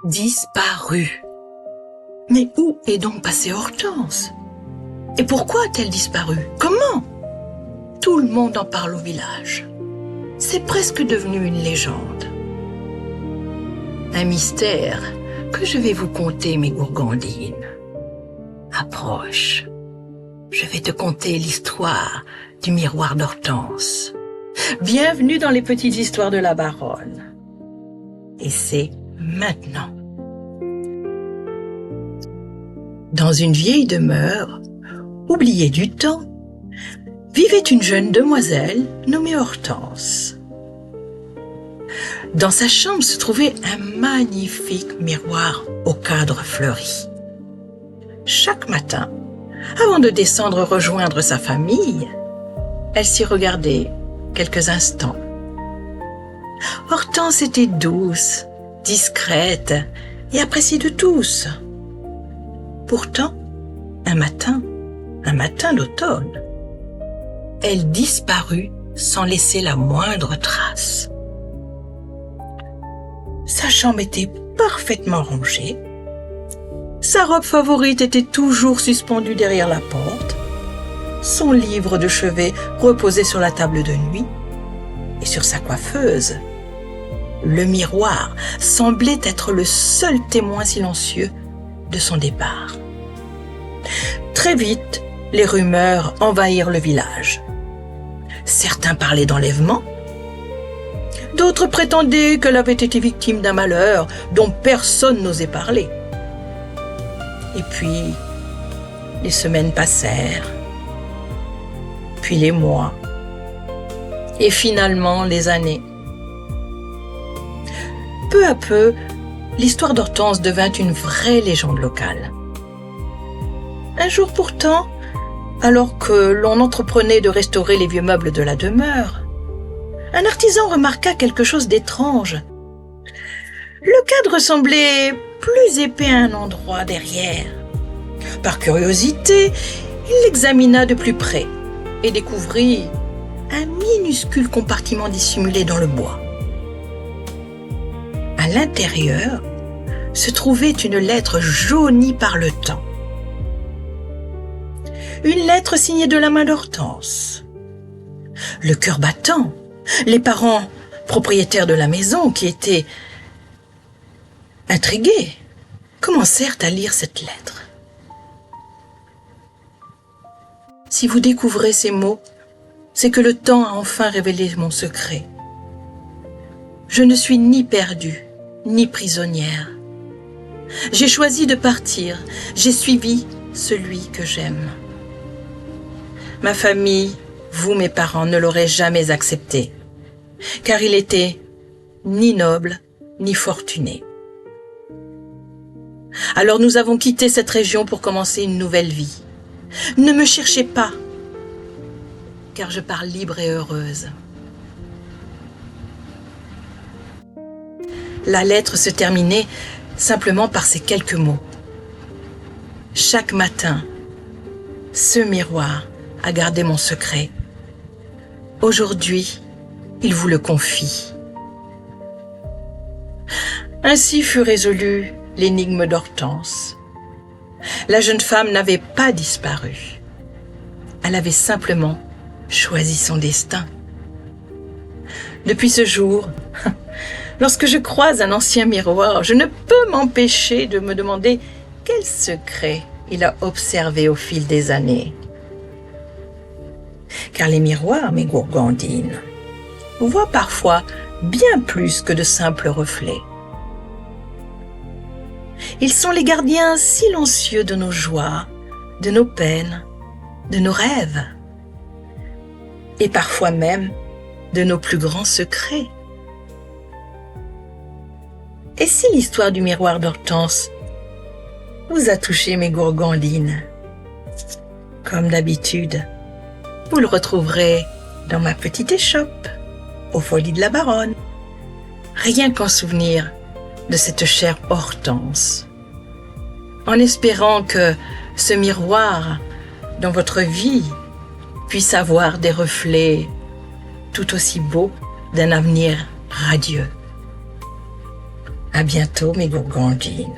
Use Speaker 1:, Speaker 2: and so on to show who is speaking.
Speaker 1: Disparue. Mais où est donc passée Hortense? Et pourquoi a-t-elle disparu? Comment? Tout le monde en parle au village. C'est presque devenu une légende. Un mystère que je vais vous conter, mes gourgandines. Approche. Je vais te conter l'histoire du miroir d'Hortense. Bienvenue dans les petites histoires de la Baronne. Et c'est maintenant. Dans une vieille demeure, oubliée du temps, vivait une jeune demoiselle nommée Hortense. Dans sa chambre se trouvait un magnifique miroir au cadre fleuri. Chaque matin, avant de descendre rejoindre sa famille, elle s'y regardait quelques instants. Hortense était douce, discrète et appréciée de tous. Pourtant, un matin d'automne, elle disparut sans laisser la moindre trace. Sa chambre était parfaitement rangée. Sa robe favorite était toujours suspendue derrière la porte. Son livre de chevet reposait sur la table de nuit. Et sur sa coiffeuse, le miroir semblait être le seul témoin silencieux de son départ. Très vite, les rumeurs envahirent le village. Certains parlaient d'enlèvement. D'autres prétendaient qu'elle avait été victime d'un malheur dont personne n'osait parler. Et puis, les semaines passèrent, puis les mois, et finalement les années. Peu à peu, l'histoire d'Hortense devint une vraie légende locale. Un jour pourtant, alors que l'on entreprenait de restaurer les vieux meubles de la demeure, un artisan remarqua quelque chose d'étrange. Le cadre semblait plus épais à un endroit derrière. Par curiosité, il l'examina de plus près et découvrit un minuscule compartiment dissimulé dans le bois. À l'intérieur se trouvait une lettre jaunie par le temps. Une lettre signée de la main d'Hortense. Le cœur battant, les parents propriétaires de la maison, qui étaient intrigués, commencèrent à lire cette lettre. Si vous découvrez ces mots, c'est que le temps a enfin révélé mon secret. Je ne suis ni perdue, ni prisonnière. J'ai choisi de partir, j'ai suivi celui que j'aime. Ma famille, vous mes parents, ne l'auraient jamais accepté, car il était ni noble, ni fortuné. Alors nous avons quitté cette région pour commencer une nouvelle vie. Ne me cherchez pas, car je pars libre et heureuse. La lettre se terminait simplement par ces quelques mots. Chaque matin, ce miroir a gardé mon secret. Aujourd'hui, il vous le confie. Ainsi fut résolue l'énigme d'Hortense. La jeune femme n'avait pas disparu. Elle avait simplement choisi son destin. Depuis ce jour, lorsque je croise un ancien miroir, je ne peux m'empêcher de me demander quel secret il a observé au fil des années. Car les miroirs, mes gourgandines, voient parfois bien plus que de simples reflets. Ils sont les gardiens silencieux de nos joies, de nos peines, de nos rêves, et parfois même de nos plus grands secrets. Et si l'histoire du miroir d'Hortense vous a touché, mes gourgandines? Comme d'habitude, vous le retrouverez dans ma petite échoppe, aux Folies de la Baronne. Rien qu'en souvenir de cette chère Hortense. En espérant que ce miroir dans votre vie puisse avoir des reflets tout aussi beaux d'un avenir radieux. À bientôt, mes gourgandines.